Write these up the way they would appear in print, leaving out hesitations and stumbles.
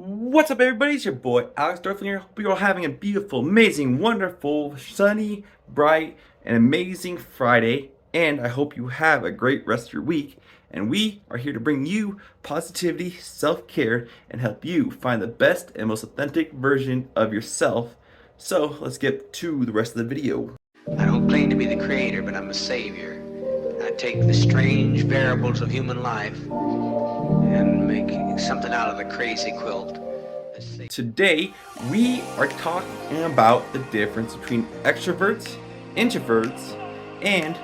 What's up, everybody? It's your boy Alex Doerflinger. Hope you're all having a beautiful, amazing, wonderful, sunny, bright, and amazing Friday. And I hope you have a great rest of your week. And we are here to bring you positivity, self-care, and help you find the best and most authentic version of yourself. So let's get to the rest of the video. I don't claim to be the creator, but I'm a savior. I take the strange variables of human life and make something out of the crazy quilt. Today, we are talking about the difference between extroverts, introverts, and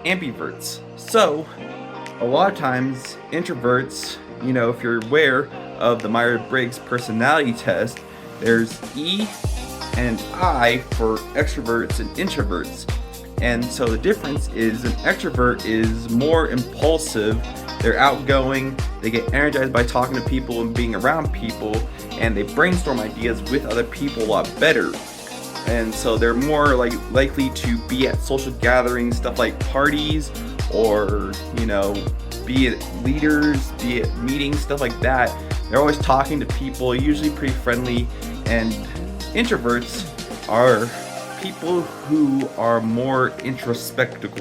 ambiverts. So, a lot of times, introverts, if you're aware of the Myers-Briggs personality test, there's E and I for extroverts and introverts. And so the difference is an extrovert is more impulsive, they're outgoing, they get energized by talking to people and being around people, and they brainstorm ideas with other people a lot better. And so they're more likely to be at social gatherings, stuff like parties, or be it leaders, be it meetings, stuff like that. They're always talking to people, usually pretty friendly. And introverts are people who are more introspective,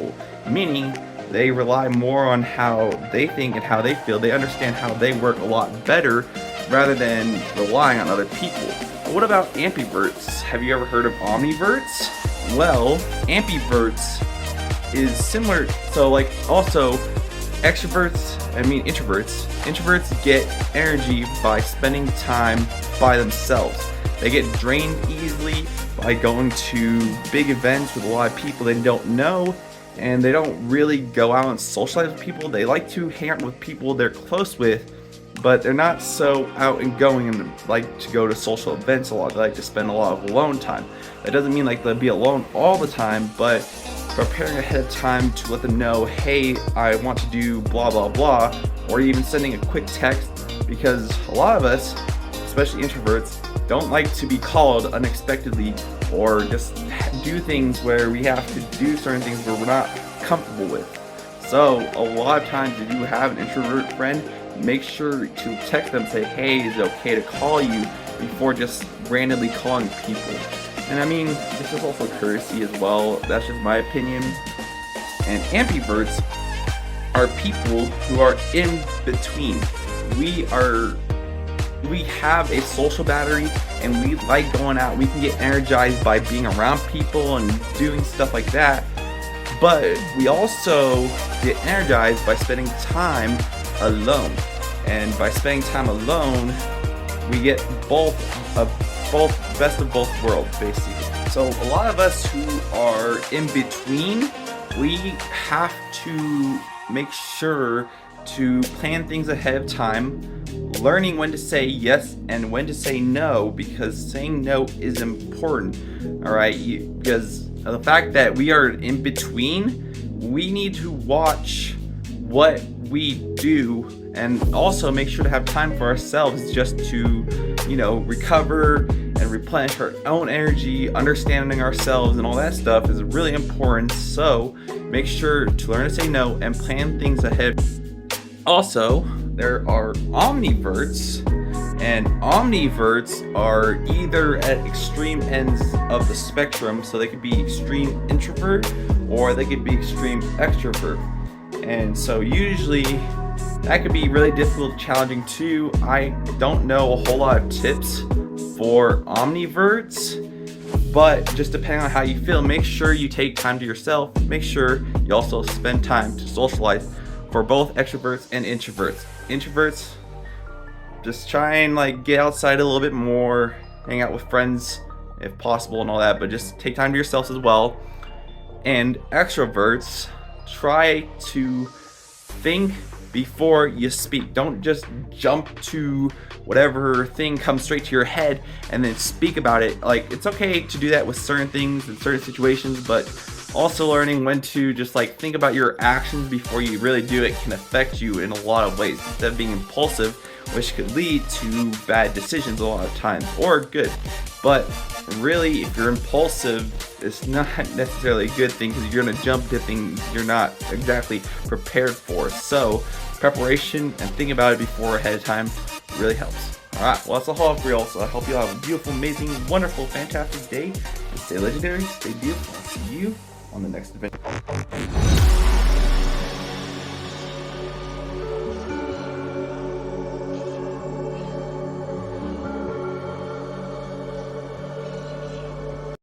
meaning they rely more on how they think and how they feel. They understand how they work a lot better rather than relying on other people. But what about ambiverts? Have you ever heard of omniverts? Well, ambiverts is similar. So also introverts get energy by spending time by themselves. They get drained easily by going to big events with a lot of people they don't know, and they don't really go out and socialize with people. They like to hang out with people they're close with, but they're not so out and going and like to go to social events a lot. They like to spend a lot of alone time. That doesn't mean they'll be alone all the time, but preparing ahead of time to let them know, hey, I want to do blah blah blah, or even sending a quick text, because a lot of us, especially introverts, don't like to be called unexpectedly or just do things where we have to do certain things where we're not comfortable with. So a lot of times if you have an introvert friend, make sure to text them, say, hey, is it okay to call you, before just randomly calling people. And I mean, this is also courtesy as well. That's just my opinion. And ambiverts are people who are in between. We have a social battery and we like going out. We can get energized by being around people and doing stuff like that. But we also get energized by spending time alone. And by spending time alone, we get both best of both worlds, basically. So a lot of us who are in between, we have to make sure to plan things ahead of time, learning when to say yes and when to say no, because saying no is important. All right, because of the fact that we are in between, we need to watch what we do and also make sure to have time for ourselves, just to recover and replenish our own energy. Understanding ourselves and all that stuff is really important. So make sure to learn to say no and plan things ahead. Also, there are omniverts, and omniverts are either at extreme ends of the spectrum. So they could be extreme introvert or they could be extreme extrovert. And so usually that could be really difficult, challenging too. I don't know a whole lot of tips for omniverts, but just depending on how you feel, make sure you take time to yourself. Make sure you also spend time to socialize for both extroverts and introverts. Introverts, just try and get outside a little bit more, hang out with friends if possible and all that, but just take time to yourselves as well. And extroverts, try to think before you speak. Don't just jump to whatever thing comes straight to your head and then speak about it. It's okay to do that with certain things in certain situations, but also learning when to just think about your actions before you really do it can affect you in a lot of ways, instead of being impulsive, which could lead to bad decisions a lot of times, or good. But really, if you're impulsive, it's not necessarily a good thing, because you're going to jump to things you're not exactly prepared for. So preparation and thinking about it before ahead of time really helps. Alright, well, that's all for y'all. So I hope you all have a beautiful, amazing, wonderful, fantastic day. And stay legendary, stay beautiful. I'll see you on the next adventure.